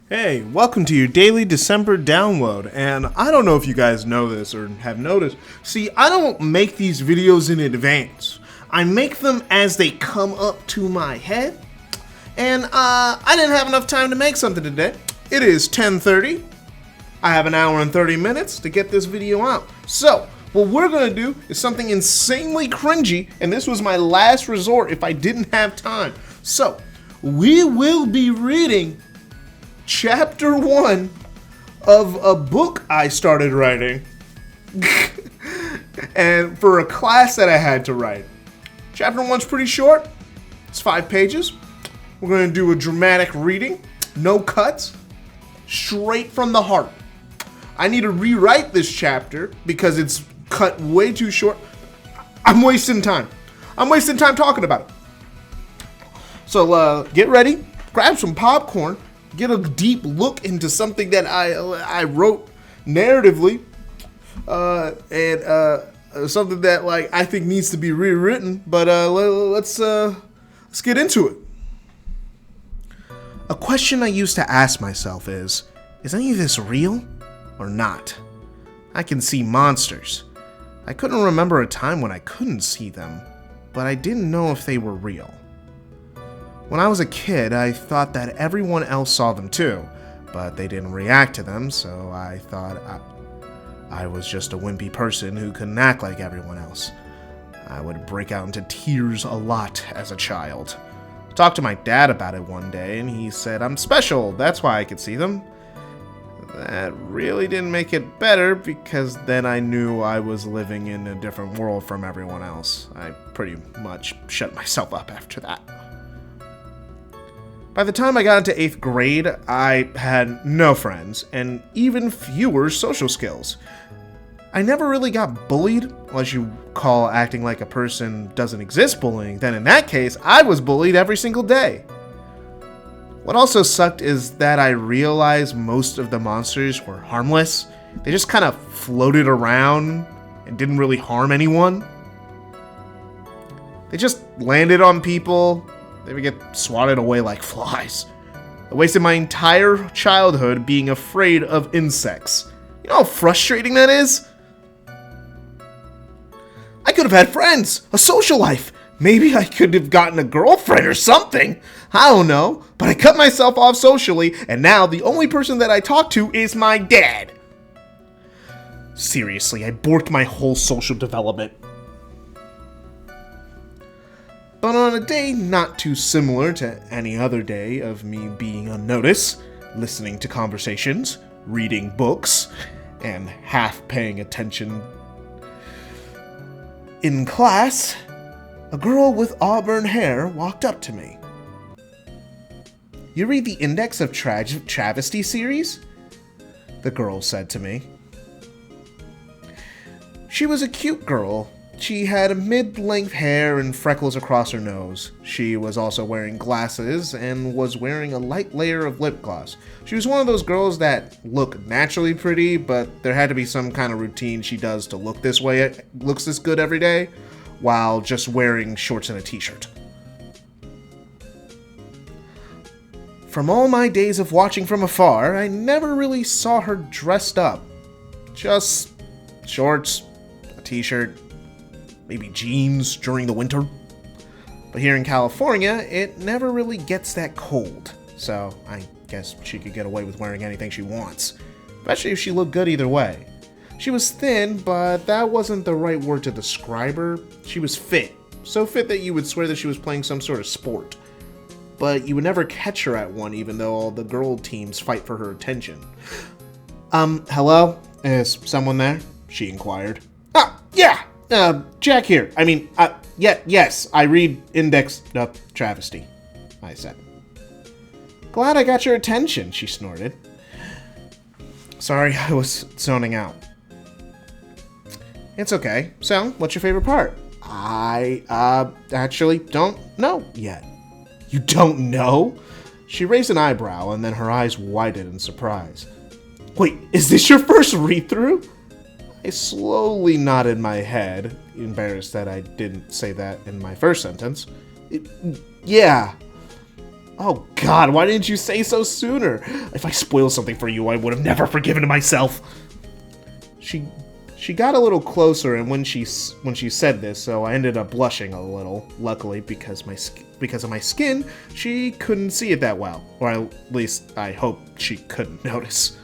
Hey, welcome to your daily December download, and I don't know if you guys know this or have noticed. See, I don't make these videos in advance. I make them as they come up to my head, and I didn't have enough time to make something today. It is 10:30. I have an hour and 30 minutes to get this video out. So, what we're gonna do is something insanely cringy, and this was my last resort if I didn't have time. So, we will be reading Chapter 1 of a book I started writing and for a class that I had to write. Chapter 1's pretty short. It's 5 pages. We're going to do a dramatic reading. No cuts. Straight from the heart. I need to rewrite this chapter because it's cut way too short. I'm wasting time. I'm wasting time talking about it. So get ready. Grab some popcorn. Get a deep look into something that I wrote narratively, and something that I think needs to be rewritten. But let's get into it. A question I used to ask myself is any of this real or not? I can see monsters. I couldn't remember a time when I couldn't see them, but I didn't know if they were real. When I was a kid, I thought that everyone else saw them too, but they didn't react to them, so I thought I was just a wimpy person who couldn't act like everyone else. I would break out into tears a lot as a child. I talked to my dad about it one day, and he said I'm special, that's why I could see them. That really didn't make it better, because then I knew I was living in a different world from everyone else. I pretty much shut myself up after that. By the time I got into 8th grade, I had no friends, and even fewer social skills. I never really got bullied, unless you call acting like a person doesn't exist bullying. Then in that case, I was bullied every single day. What also sucked is that I realized most of the monsters were harmless. They just kind of floated around and didn't really harm anyone. They just landed on people. They would get swatted away like flies. I wasted my entire childhood being afraid of insects. You know how frustrating that is? I could have had friends, a social life. Maybe I could have gotten a girlfriend or something. I don't know. But I cut myself off socially, and now the only person that I talk to is my dad. Seriously, I borked my whole social development. But on a day not too similar to any other day of me being unnoticed, listening to conversations, reading books, and half paying attention in class, a girl with auburn hair walked up to me. "You read the Index of Travesty series?" the girl said to me. She was a cute girl. She had mid-length hair and freckles across her nose. She was also wearing glasses and was wearing a light layer of lip gloss. She was one of those girls that look naturally pretty, but there had to be some kind of routine she does to look this way, looks this good every day, while just wearing shorts and a t-shirt. From all my days of watching from afar, I never really saw her dressed up. Just shorts, a t-shirt, maybe jeans during the winter. But here in California, it never really gets that cold. So I guess she could get away with wearing anything she wants, especially if she looked good either way. She was thin, but that wasn't the right word to describe her. She was fit. So fit that you would swear that she was playing some sort of sport. But you would never catch her at one, even though all the girl teams fight for her attention. Hello? Is someone there?" she inquired. Yeah! Jack here. Yes, I read Index of Travesty," I said. "Glad I got your attention," she snorted. "Sorry, I was zoning out." "It's okay. So, what's your favorite part?" "I, actually don't know yet." "You don't know?" She raised an eyebrow, and then her eyes widened in surprise. "Wait, is this your first read-through?" I slowly nodded my head, embarrassed that I didn't say that in my first sentence. "Yeah." Oh God, why didn't you say so sooner? If I spoiled something for you, I would have never forgiven myself. She got a little closer, and when she said this, so I ended up blushing a little. Luckily, because of my skin, she couldn't see it that well, or at least I hope she couldn't notice.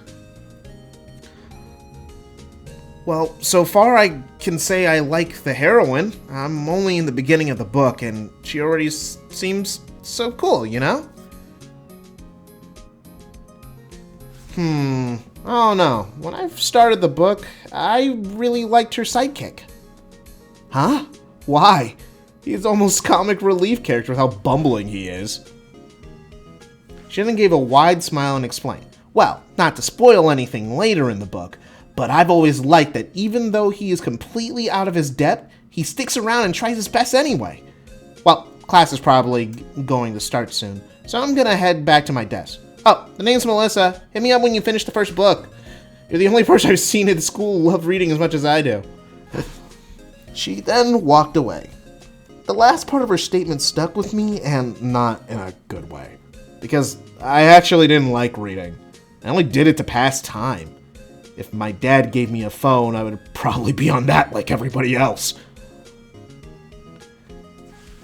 Well, so far I can say I like the heroine. I'm only in the beginning of the book, and she already seems so cool, you know? Oh no. When I started the book, I really liked her sidekick. Huh? Why? He's almost comic relief character with how bumbling he is. She then gave a wide smile and explained, well, not to spoil anything later in the book, but I've always liked that even though he is completely out of his depth, he sticks around and tries his best anyway. Well, class is probably going to start soon, so I'm gonna head back to my desk. Oh, the name's Melissa. Hit me up when you finish the first book. You're the only person I've seen at school love reading as much as I do. She then walked away. The last part of her statement stuck with me, and not in a good way. Because I actually didn't like reading. I only did it to pass time. If my dad gave me a phone, I would probably be on that like everybody else.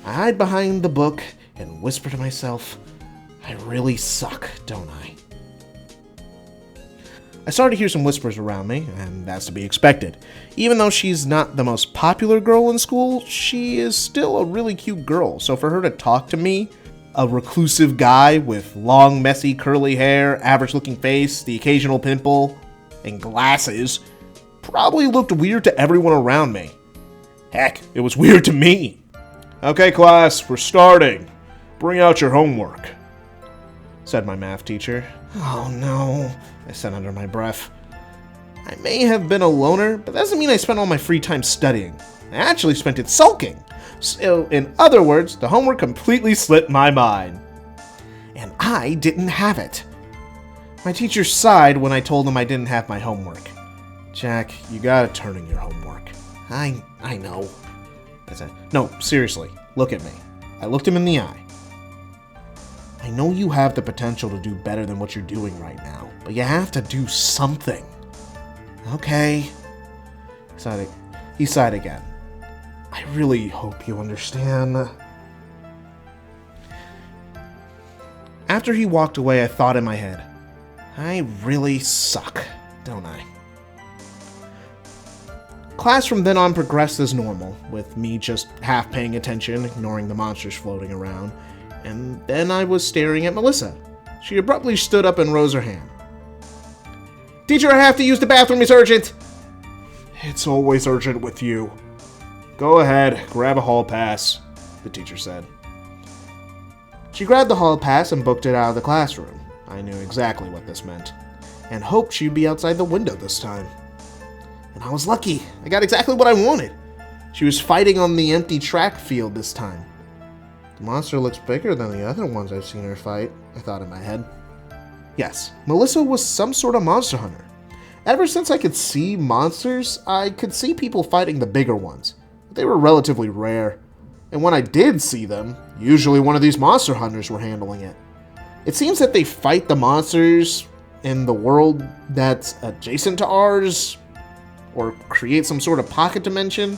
I hide behind the book and whisper to myself, I really suck, don't I? I started to hear some whispers around me, and that's to be expected. Even though she's not the most popular girl in school, she is still a really cute girl, so for her to talk to me, a reclusive guy with long, messy, curly hair, average-looking face, the occasional pimple, and glasses, probably looked weird to everyone around me. Heck, it was weird to me. Okay, class, we're starting. Bring out your homework, said my math teacher. Oh no, I said under my breath. I may have been a loner, but that doesn't mean I spent all my free time studying. I actually spent it sulking. So, in other words, the homework completely slipped my mind. And I didn't have it. My teacher sighed when I told him I didn't have my homework. Jack, you gotta turn in your homework. I know. I said, no, seriously, look at me. I looked him in the eye. I know you have the potential to do better than what you're doing right now, but you have to do something. Okay. He sighed again. I really hope you understand. After he walked away, I thought in my head, I really suck, don't I? Class from then on progressed as normal, with me just half paying attention, ignoring the monsters floating around, and then I was staring at Melissa. She abruptly stood up and rose her hand. Teacher, I have to use the bathroom, it's urgent! It's always urgent with you. Go ahead, grab a hall pass, the teacher said. She grabbed the hall pass and booked it out of the classroom. I knew exactly what this meant, and hoped she'd be outside the window this time. And I was lucky. I got exactly what I wanted. She was fighting on the empty track field this time. The monster looks bigger than the other ones I've seen her fight, I thought in my head. Yes, Melissa was some sort of monster hunter. Ever since I could see monsters, I could see people fighting the bigger ones. But they were relatively rare. And when I did see them, usually one of these monster hunters were handling it. It seems that they fight the monsters in the world that's adjacent to ours, or create some sort of pocket dimension.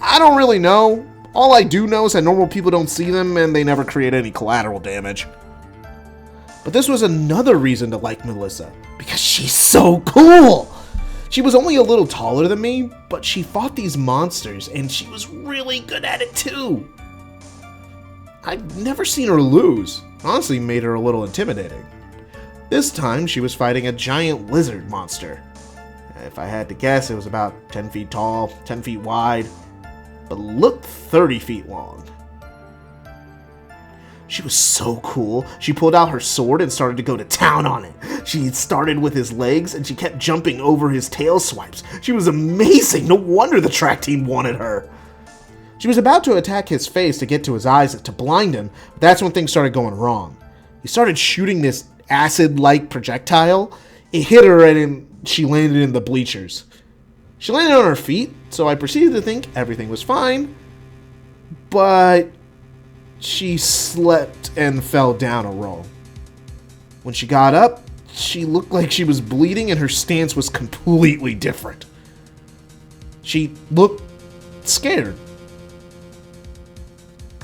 I don't really know. All I do know is that normal people don't see them and they never create any collateral damage. But this was another reason to like Melissa, because she's so cool! She was only a little taller than me, but she fought these monsters and she was really good at it too. I've never seen her lose. Honestly, made her a little intimidating. This time she was fighting a giant lizard monster. If I had to guess, it was about 10 feet tall, 10 feet wide, but looked 30 feet long. She was so cool. She pulled out her sword and started to go to town on it. She started with his legs and she kept jumping over his tail swipes. She was amazing. No wonder the track team wanted her. She was about to attack his face to get to his eyes to blind him, but that's when things started going wrong. He started shooting this acid-like projectile. It hit her and she landed in the bleachers. She landed on her feet, so I proceeded to think everything was fine. But she slept and fell down a roll. When she got up, she looked like she was bleeding and her stance was completely different. She looked scared.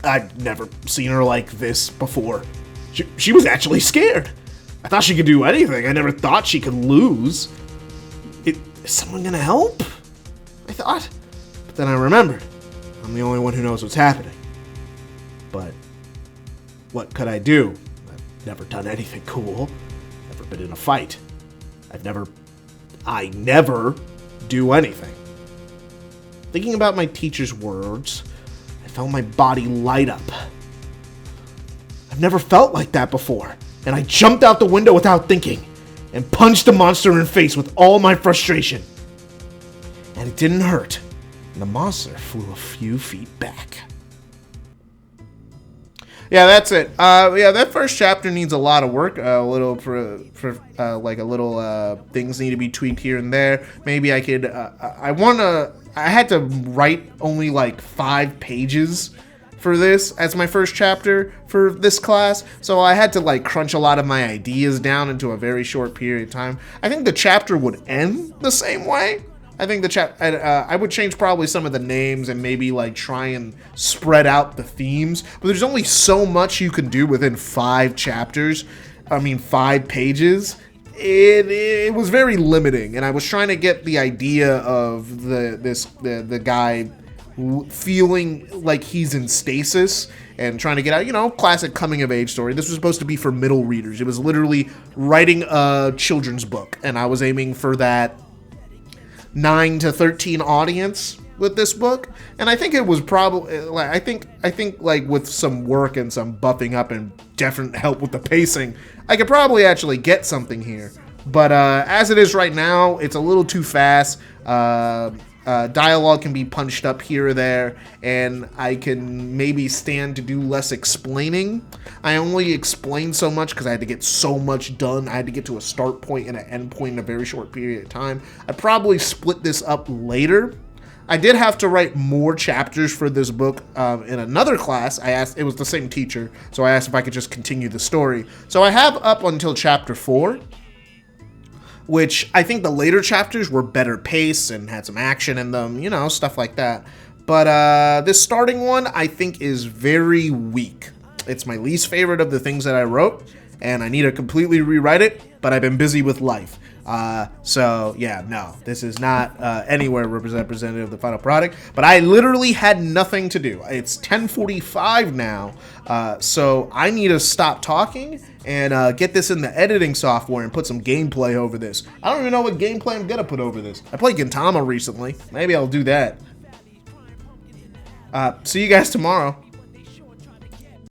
I'd never seen her like this before. She was actually scared. I thought she could do anything. I never thought she could lose. Is someone gonna help? I thought. But then I remembered. I'm the only one who knows what's happening. But what could I do? I've never done anything cool. Never been in a fight. I never do anything. Thinking about my teacher's words, I felt my body light up. I've never felt like that before, and I jumped out the window without thinking and punched the monster in the face with all my frustration. And it didn't hurt, and the monster flew a few feet back. Yeah, that's it. Yeah, that first chapter needs a lot of work. A little things need to be tweaked here and there. Maybe I could. I had to write only like 5 pages for this as my first chapter for this class, so I had to like crunch a lot of my ideas down into a very short period of time. I think the chapter would end the same way. I think I would change probably some of the names and maybe like try and spread out the themes, but there's only so much you can do within 5 chapters. 5 pages. It was very limiting, and I was trying to get the idea of the guy feeling like he's in stasis and trying to get out, classic coming of age story. This was supposed to be for middle readers. It was literally writing a children's book, and I was aiming for that 9 to 13 audience with this book, and I think it was probably I think like with some work and some buffing up and definite help with the pacing, I could probably actually get something here. But as it is right now, it's a little too fast. Dialogue can be punched up here or there, and I can maybe stand to do less explaining. I only explained so much because I had to get so much done. I had to get to a start point and an end point in a very short period of time. I probably split this up later. I did have to write more chapters for this book in another class. I asked, it was the same teacher, so I asked if I could just continue the story. So I have up until chapter 4, which I think the later chapters were better paced and had some action in them, stuff like that. But this starting one, I think, is very weak. It's my least favorite of the things that I wrote, and I need to completely rewrite it, but I've been busy with life. So yeah, no, this is not anywhere representative of the final product, but I literally had nothing to do. It's 10:45 now, so I need to stop talking and get this in the editing software and put some gameplay over this. I don't even know what gameplay I'm gonna put over this. I played Gintama recently. Maybe I'll do that. See you guys tomorrow.